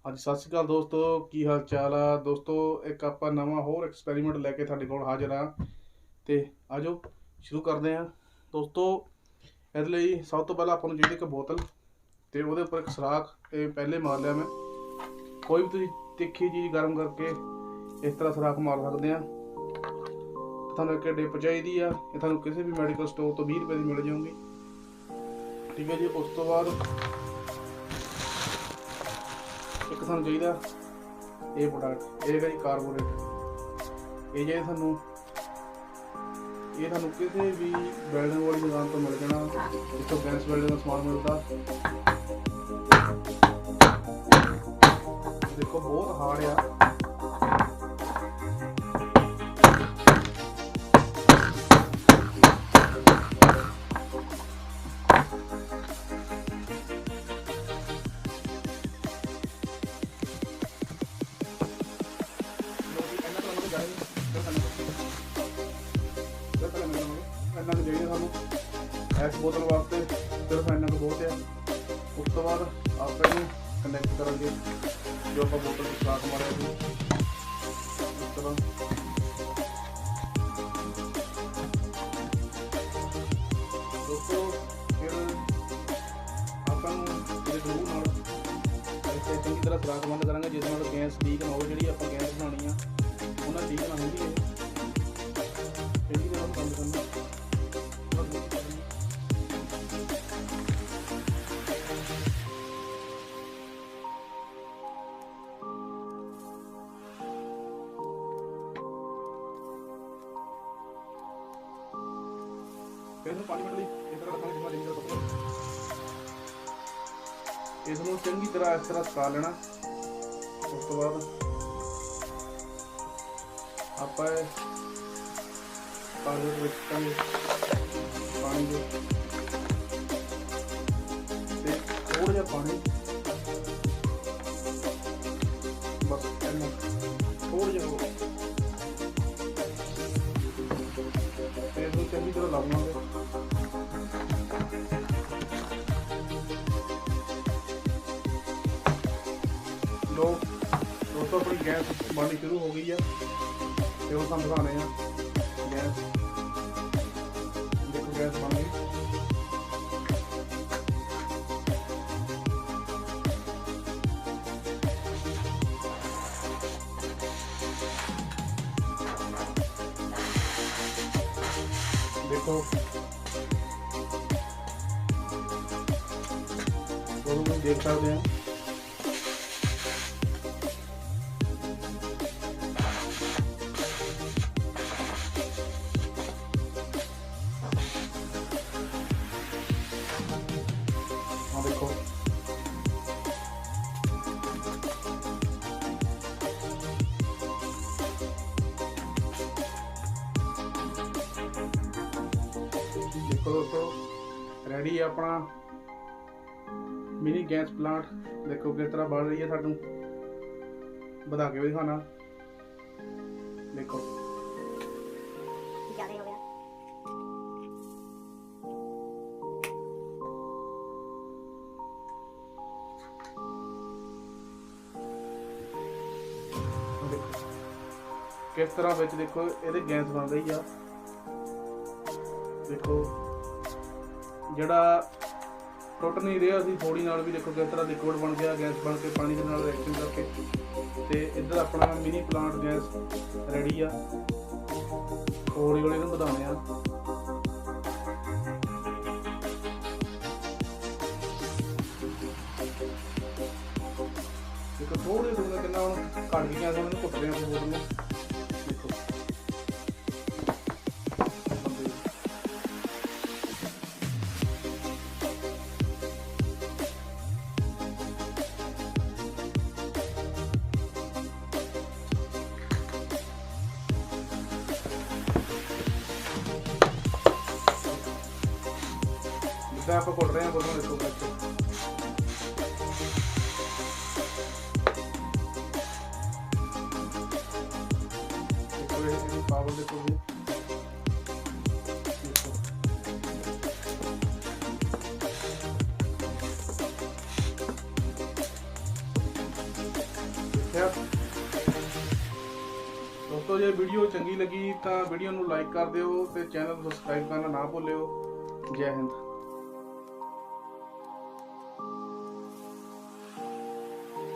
हाँ जी, सत श्री अकाल दोस्तों, की हाल चाल आ दोस्तों। एक आप नवा होर एक्सपैरीमेंट लैके तुहाडे कोल हाजिर हाँ। तो आजो शुरू करते हैं दोस्तों। ये सब तो पहले आपां नूं चाहिए एक बोतल, तो वो उपर एक सराख पहले मार लिया मैं। कोई भी तुसीं तिखी चीज़ गर्म करके इस तरह सराख मार सकते हैं। थानूं एक डिप चाहिए आ, ये थानूं किसी भी मैडिकल स्टोर तो 20 रुपए की मिल जाऊगी। ठीक है जी। उस तो बाद एक सानूं चाहिए ये प्रोडक्ट, ये है जी कार्बोरेट। ये थानू किसी भी वेल्डिंग वाली दुकान तो मिल जाना, जिसों गैस वेल्डिंग का समान मिलता। देखो बहुत हार्ड आ। इन्ना चाहिए सानू इस बोतल वास्ते, सिर्फ इन्ना को बहुत है। उस तो बाद आप कनैक्ट करेंगे जो आप बोतल की सराख मारे थी इस तरह। दोस्तों फिर आप ग्लू नाल चंगी तरह सराख बंद करेंगे, जिस नाल गैस लीक ना हो। जी आप गैस बनानी है उन्हें लीक ना होगी, चंगी तरह बंद करना। फिर पानी मिनट इस तरह रखना, जितना चंगी तरह इसमें चंगी तरह इस तरह सुका लेना। उस तो बाद आप पानी थोड़ा जहा पानी, बस इन्ना थोड़ा जहा चंगी तरह लाऊंगा। लो दोस्तों, अपनी गैस बननी शुरू हो गई है। तो हम दिखाने हैं गैस। देखो गैस बन गई। देखो दोनों देख सकते हैं। हाँ देखो देखो दोस्तों, रेडी है अपना मिनी गैस प्लांट। देखो किस तरह बढ़ रही है, सानू बता के भी दिखाना। देखो ज़्यादा हो गया। देखो किस तरह बिच देखो ये गैस बन रही है। देखो जड़ा टुट नहीं रहा सी थोड़ी नाल भी, देखो किस तरह लिक्विड बन गया, गैस बन के पानी के नाल रिएक्शन करके। ते इधर अपना मिनी प्लांट गैस रेडी आ। हौली हौली इहनूं बढ़ाउने आ। देखो थोड़ी थोड़ी कितना हुण घट गई गैस, इहनूं घुट रहे हैं बोतल नूं। देखो जिद्दां आपां घुट रहे हैं बोतल। देखो बच्चों पावर देखो जी। देखो ਦੇਖਿਆ। ਦੋਸਤੋ ਜੇ ਵੀਡੀਓ ਚੰਗੀ ਲੱਗੀ ਤਾਂ ਵੀਡੀਓ ਨੂੰ ਲਾਈਕ ਕਰ ਦਿਓ ਤੇ ਚੈਨਲ ਨੂੰ ਸਬਸਕ੍ਰਾਈਬ ਕਰਨਾ ਨਾ ਭੁੱਲਿਓ। ਜੈ ਹਿੰਦ।